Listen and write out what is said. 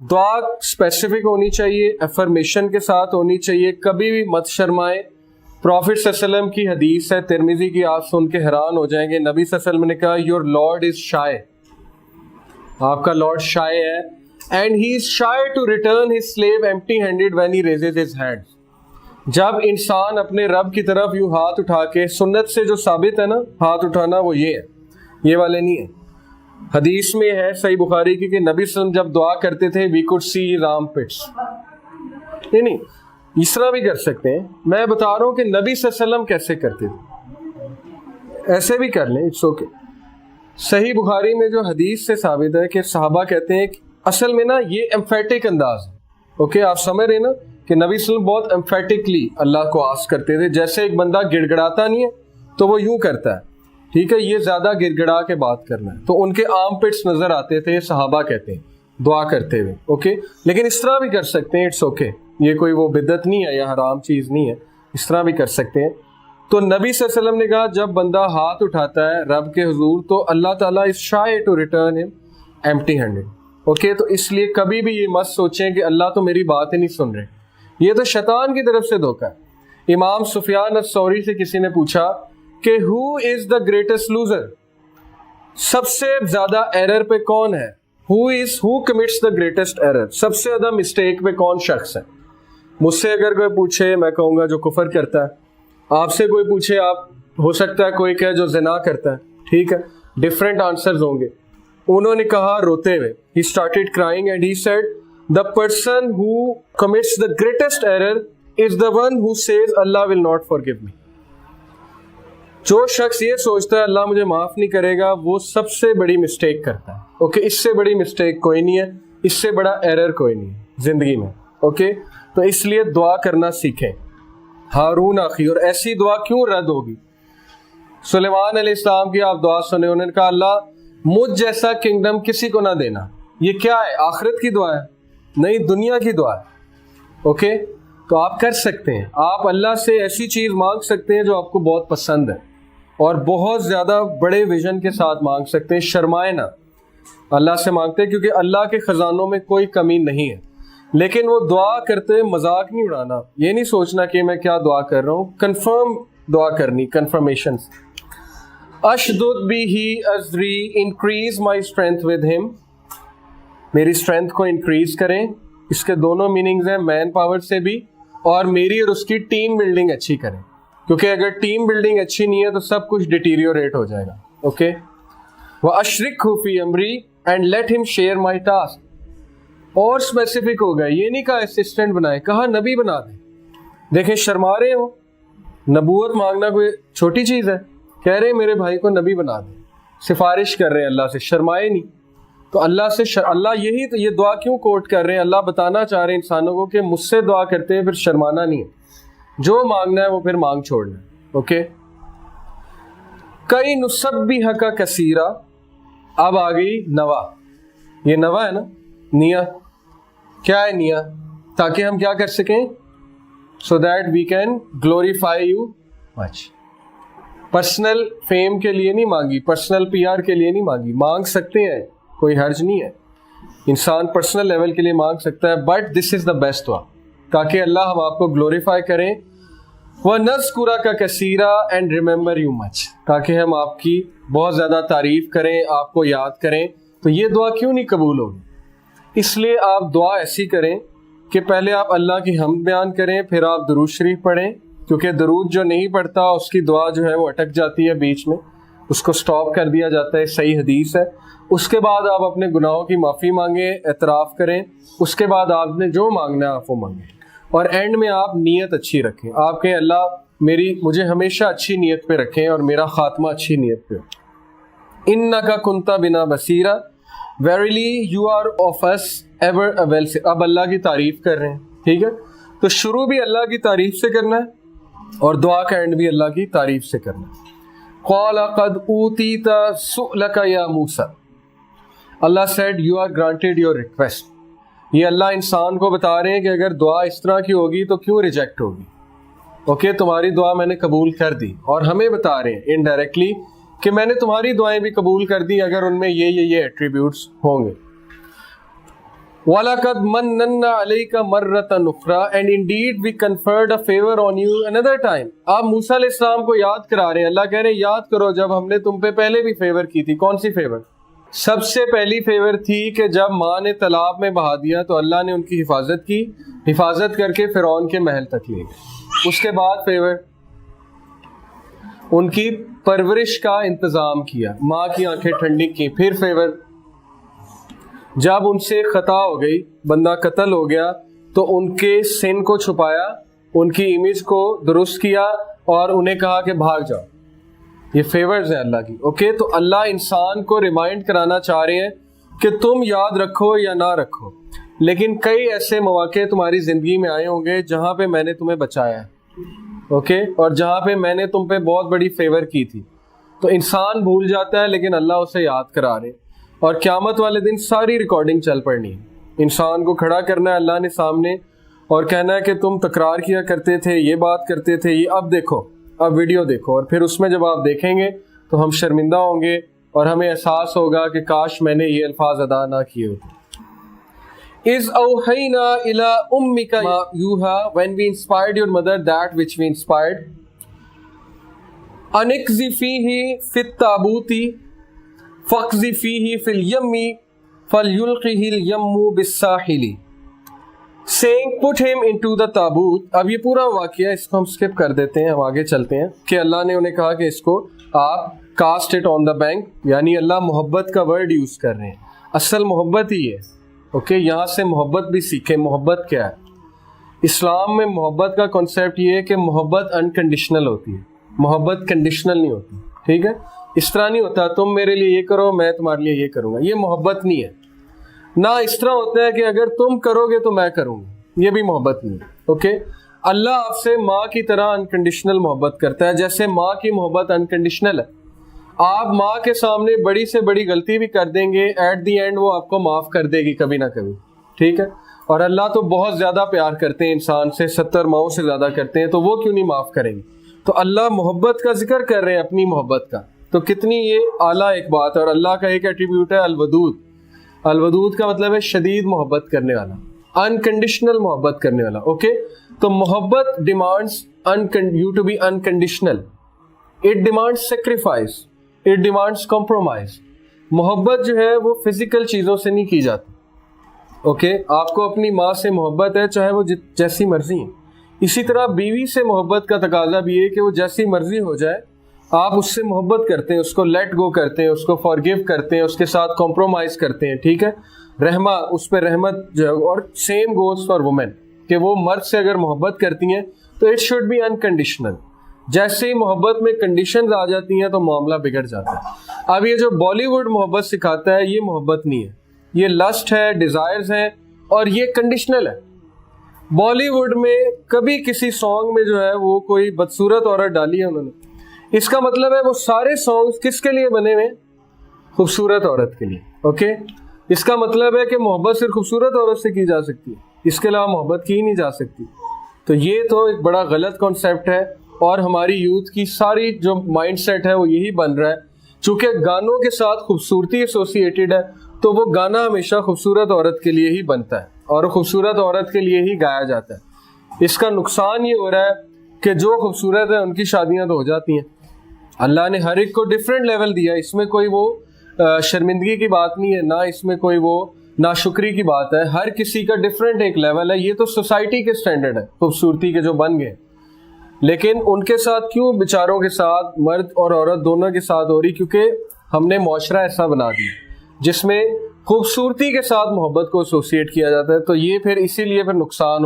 दुआ स्पेसिफिक होनी चाहिए, अफर्मेशन के साथ होनी चाहिए, कभी भी मत शर्माएं। प्रॉफिट सल्लल्लाहु अलैहि वसल्लम की हदीस है, तिरमिजी की, आप सुन के हैरान हो जाएंगे। नबी सल्लल्लाहु अलैहि वसल्लम ने कहा योर लॉर्ड इज शाय, आपका लॉर्ड शाय है, and he is shy to return his slave empty handed when he raises his hands. जब इंसान अपने रब की तरफ यूं हाथ उठा के, सुन्नत से जो साबित है ना हाथ उठाना, वो ये है, ये वाले नहीं है। हदीस में है सही बुखारी की कि नबी सल्लल्लाहु अलैहि वसल्लम जब दुआ करते थे वी कुड सी राम पिट्स। नहीं, इस तरह भी कर सकते हैं। मैं बता रहा हूँ कि नबी सल्लल्लाहु अलैहि वसल्लम कैसे करते थे, ऐसे भी कर लें, इट्स ओके। सही बुखारी में जो हदीस से साबित है कि सहाबा कहते हैं कि असल में ना ये एम्फेटिक अंदाज है, ओके, आप समझ रहे ना कि नबी सल्लल्लाहु अलैहि वसल्लम बहुत एम्फेटिकली अल्लाह को आस्क करते थे। जैसे एक बंदा गिड़गिड़ाता नहीं है तो वो यूं करता है, ठीक है, ये ज्यादा गिड़गिड़ा के बात करना है, तो उनके आर्म पिट्स नजर आते थे, सहाबा कहते हैं दुआ करते हुए, ओके। लेकिन इस तरह भी कर सकते हैं, इट्स ओके, ये कोई वो बिदअत नहीं है या हराम चीज नहीं है, इस तरह भी कर सकते हैं। तो नबी सल्लल्लाहु अलैहि वसल्लम ने कहा जब बंदा हाथ उठाता है रब के हुजूर तो अल्लाह ताला is shy to return him empty handed, okay. तो इसलिए कभी भी ये मत सोचें कि अल्लाह तो मेरी बात ही नहीं सुन रहे, ये तो शैतान की तरफ से धोखा है। इमाम सुफियान अस-सौरी से किसी ने पूछा कि who is the greatest loser, सबसे ज्यादा एरर पे कौन है, who commits the greatest error, सबसे ज्यादा मिस्टेक पे कौन शख्स है। मुझसे अगर कोई पूछे मैं कहूँगा जो कुफर करता है, आपसे कोई पूछे आप, हो सकता है कोई कहे जो जिना करता है, ठीक है, डिफरेंट आंसर्स होंगे। उन्होंने कहा रोते हुए, he started crying and he said the person who commits the greatest error is the one who says Allah will not forgive me. जो शख्स ये सोचता है अल्लाह मुझे माफ नहीं करेगा, वो सबसे बड़ी मिस्टेक करता है, ओके। इससे बड़ी मिस्टेक कोई नहीं है, इससे बड़ा एरर कोई नहीं है जिंदगी में, ओके। तो इसलिए दुआ करना सीखें। हारून आखी, और ऐसी दुआ क्यों रद्द होगी। सुलेमान अलैहिस्सलाम की आप दुआ सुने, उन्होंने कहा अल्लाह मुझ जैसा किंगडम किसी को ना देना। ये क्या है, आखिरत की दुआ है, नहीं दुनिया की दुआ है, ओके। तो आप कर सकते हैं, आप अल्लाह से ऐसी चीज मांग सकते हैं जो आपको बहुत पसंद है, और बहुत ज्यादा बड़े विजन के साथ मांग सकते हैं। शर्माए ना, अल्लाह से मांगते हैं क्योंकि अल्लाह के खजानों में कोई कमी नहीं है। लेकिन वो दुआ करते मजाक नहीं उड़ाना, ये नहीं सोचना कि मैं क्या दुआ कर रहा हूँ, कंफर्म दुआ करनी, कंफर्मेशन। अशदुद बिही अज़री, increase my strength with him, मेरी स्ट्रेंथ को इंक्रीज करें। इसके दोनों मीनिंग्स हैं, मैन पावर से भी, और मेरी और उसकी टीम बिल्डिंग अच्छी करें, क्योंकि अगर टीम बिल्डिंग अच्छी नहीं है तो सब कुछ डिटीरियोरेट हो जाएगा, ओके। वह अशरिकहु फी अमरी and let him share my task, और स्पेसिफिक हो गया, ये नहीं कहा असिस्टेंट बनाए, कहा नबी बना दे। देखें शर्मा रहे हो, नबूवत मांगना कोई छोटी चीज है, कह रहे मेरे भाई को नबी बना दे, सिफारिश कर रहे हैं अल्लाह से, शर्माए नहीं। तो अल्लाह से अल्लाह यही तो ये दुआ क्यों कोट कर रहे हैं, अल्लाह बताना चाह रहे हैं इंसानों को कि मुझसे दुआ करते हैं फिर शर्माना नहीं है, जो मांगना है वो फिर मांग छोड़ना है, ओके। कई नुसब्बिह का कसीरा, अब आ गई नवा, ये नवा है ना, निया, क्या है निया, ताकि हम क्या कर सकें, so that we can glorify you much. Personal fame के लिए नहीं मांगी, पर्सनल पीआर के लिए नहीं मांगी, मांग सकते हैं, कोई हर्ज नहीं है, इंसान पर्सनल लेवल के लिए मांग सकता है, but this is the best दुआ, ताकि अल्लाह हम आपको ग्लोरीफाई करें। वह नज़्कुरा का कसीरा एंड रिमेंबर यू मच, ताकि हम आपकी बहुत ज़्यादा तारीफ करें, आपको याद करें। तो ये दुआ क्यों नहीं कबूल होगी, इसलिए आप दुआ ऐसी करें कि पहले आप अल्लाह की हम्द बयान करें, फिर आप दरूद शरीफ पढ़ें, क्योंकि दरूद जो नहीं पढ़ता उसकी दुआ जो है वो अटक जाती है बीच में, उसको स्टॉप कर दिया जाता है, सही हदीस है। उसके बाद आप अपने गुनाहों की माफ़ी मांगें, एतराफ़ करें, उसके बाद आपने जो मांगना है आप वो मांगें, और एंड में आप नीयत अच्छी रखें, आप कहें अल्लाह मुझे हमेशा अच्छी नीयत पे रखें और मेरा खात्मा अच्छी नीयत पे हो। इन्नका कुंता बिना बसीरा, verily you are of us ever a well see. अब अल्लाह की तारीफ कर रहे हैं, ठीक है, तो शुरू भी अल्लाह की तारीफ से करना है और दुआ का एंड भी अल्लाह की तारीफ से करना है। क़ाल क़द ऊतीता सुअलका या मूसा, अल्लाह said you are granted your request. ये अल्लाह इंसान को बता रहे हैं कि अगर दुआ इस तरह की होगी तो क्यों रिजेक्ट होगी, ओके, तुम्हारी दुआ मैंने कबूल कर दी, और हमें बता रहे हैं इनडायरेक्टली कि मैंने तुम्हारी दुआएं भी कबूल कर दी अगर उनमें ये एट्रीब्यूट्स होंगे। وَلَقَدْ مَنَّنَّا عَلَيْكَ مَرَّةً أُخْرَى and indeed we conferred a favor on you another time. آپ موسیٰ علیہ السلام کو یاد کرا رہے ہیں. اللہ کہہ رہے ہیں یاد کرو جب ہم نے تم پہ پہلے بھی فیور کی تھی. کون سی فیور؟ سب سے پہلی فیور تھی کہ جب ماں نے تالاب میں بہا دیا تو اللہ نے ان کی حفاظت کر کے فرعون کے محل تک لے گئے. اس کے بعد فیور ان کی پرورش کا انتظام کیا, ماں کی آنکھیں ٹھنڈی کی. پھر فیور جب ان سے خطا ہو گئی, بندہ قتل ہو گیا, تو ان کے سن کو چھپایا, ان کی امیج کو درست کیا اور انہیں کہا کہ بھاگ جاؤ. یہ فیورز ہیں اللہ کی. اوکے, تو اللہ انسان کو ریمائنڈ کرانا چاہ رہے ہیں کہ تم یاد رکھو یا نہ رکھو, لیکن کئی ایسے مواقع تمہاری زندگی میں آئے ہوں گے جہاں پہ میں نے تمہیں بچایا ہے. اوکے, اور جہاں پہ میں نے تم پہ بہت بڑی فیور کی تھی. تو انسان بھول جاتا ہے لیکن اللہ اسے یاد کرا رہے. اور قیامت والے دن ساری ریکارڈنگ چل پڑنی ہے. انسان کو کھڑا کرنا ہے اللہ نے سامنے اور کہنا ہے کہ تم تکرار کیا کرتے تھے, یہ بات کرتے تھے, یہ اب دیکھو, اب ویڈیو دیکھو. اور پھر اس میں جب آپ دیکھیں گے تو ہم شرمندہ ہوں گے اور ہمیں احساس ہوگا کہ کاش میں نے یہ الفاظ ادا نہ کیے ہوتے. اِذْ أَوْحَيْنَا إِلَىٰ أُمِّكَ مَا يُوحَىٰ when we inspired your mother that which we inspired. أَنِ اقْذِفِيهِ فِي التَّابُوتِ فَاقْذِفِيهِ فِي الْيَمِّ فَلْيُلْقِهِ الْيَمُّ بِالسَّاحِلِ saying put him into the taboot. اب یہ پورا واقعہ اس کو ہم سکپ کر دیتے ہیں, ہم آگے چلتے ہیں کہ اللہ نے انہیں کہا کہ اس کو آپ cost it on the bank, یعنی اللہ محبت کا ورڈ یوز کر رہے ہیں. اصل محبت ہی ہے. اوکے, یہاں سے محبت بھی سیکھیں. محبت کیا ہے؟ اسلام میں محبت کا کنسیپٹ یہ ہے کہ محبت انکنڈیشنل ہوتی ہے, محبت کنڈیشنل نہیں ہوتی. ٹھیک ہے, اس طرح نہیں ہوتا تم میرے لیے یہ کرو میں تمہارے لیے یہ کروں گا, یہ محبت نہیں ہے. نہ اس طرح ہوتا ہے کہ اگر تم کرو گے تو میں کروں گا, یہ بھی محبت نہیں ہے. اوکے, اللہ آپ سے ماں کی طرح انکنڈیشنل محبت کرتا ہے, جیسے ماں کی محبت انکنڈیشنل ہے. آپ ماں کے سامنے بڑی سے بڑی غلطی بھی کر دیں گے, ایٹ دی اینڈ وہ آپ کو معاف کر دے گی کبھی نہ کبھی. ٹھیک ہے, اور اللہ تو بہت زیادہ پیار کرتے ہیں انسان سے, 70 ماؤں سے زیادہ کرتے ہیں, تو وہ کیوں نہیں معاف کریں گے؟ تو اللہ محبت کا ذکر کر رہے ہیں, اپنی محبت کا. تو کتنی یہ اعلیٰ ایک بات ہے. اور اللہ کا ایک ایٹریبیوٹ ہے الودود. الودود کا مطلب ہے شدید محبت کرنے والا, انکنڈیشنل محبت کرنے والا. اوکے, تو محبت demands you to be unconditional. It demands sacrifice, it demands compromise. محبت جو ہے وہ فزیکل چیزوں سے نہیں کی جاتی. اوکے, آپ کو اپنی ماں سے محبت ہے چاہے وہ جیسی مرضی ہے. اسی طرح بیوی سے محبت کا تقاضا بھی ہے کہ وہ جیسی مرضی ہو جائے آپ اس سے محبت کرتے ہیں, اس کو لیٹ گو کرتے ہیں, اس کو فارگیو کرتے ہیں, اس کے ساتھ کمپرومائز کرتے ہیں. ٹھیک ہے, رحمہ, اس پہ رحمت جو ہے. اور سیم گوز فار وومن کہ وہ مرد سے اگر محبت کرتی ہیں تو اٹ شوڈ بی انکنڈیشنل. جیسے ہی محبت میں کنڈیشنز آ جاتی ہیں تو معاملہ بگڑ جاتا ہے. اب یہ جو بالی ووڈ محبت سکھاتا ہے یہ محبت نہیں ہے, یہ لسٹ ہے, ڈیزائرز ہیں, اور یہ کنڈیشنل ہے. بالی ووڈ میں کبھی کسی سانگ میں جو ہے وہ کوئی بدصورت عورت ڈالی ہے انہوں نے, اس کا مطلب ہے وہ سارے سانگز کس کے لیے بنے ہوئے؟ خوبصورت عورت کے لیے. اوکے, اس کا مطلب ہے کہ محبت صرف خوبصورت عورت سے کی جا سکتی ہے, اس کے علاوہ محبت کی ہی نہیں جا سکتی. تو یہ تو ایک بڑا غلط کانسیپٹ ہے, اور ہماری یوتھ کی ساری جو مائنڈ سیٹ ہے وہ یہی بن رہا ہے. چونکہ گانوں کے ساتھ خوبصورتی ایسوسیٹیڈ ہے تو وہ گانا ہمیشہ خوبصورت عورت کے لیے ہی بنتا ہے اور خوبصورت عورت کے لیے ہی گایا جاتا ہے. اس کا نقصان یہ ہو رہا ہے کہ جو خوبصورت ہے ان کی شادیاں تو ہو جاتی ہیں. اللہ نے ہر ایک کو ڈفرینٹ لیول دیا, اس میں کوئی وہ شرمندگی کی بات نہیں ہے, نہ اس میں کوئی وہ ناشکری کی بات ہے. ہر کسی کا ڈفرینٹ ایک لیول ہے. یہ تو سوسائٹی کے سٹینڈرڈ ہے خوبصورتی کے جو بن گئے, لیکن ان کے ساتھ کیوں بیچاروں کے ساتھ, مرد اور عورت دونوں کے ساتھ ہو رہی؟ کیونکہ ہم نے معاشرہ ایسا بنا دیا جس میں خوبصورتی کے ساتھ محبت کو ایسوسیٹ کیا جاتا ہے. تو یہ پھر اسی لیے پھر نقصان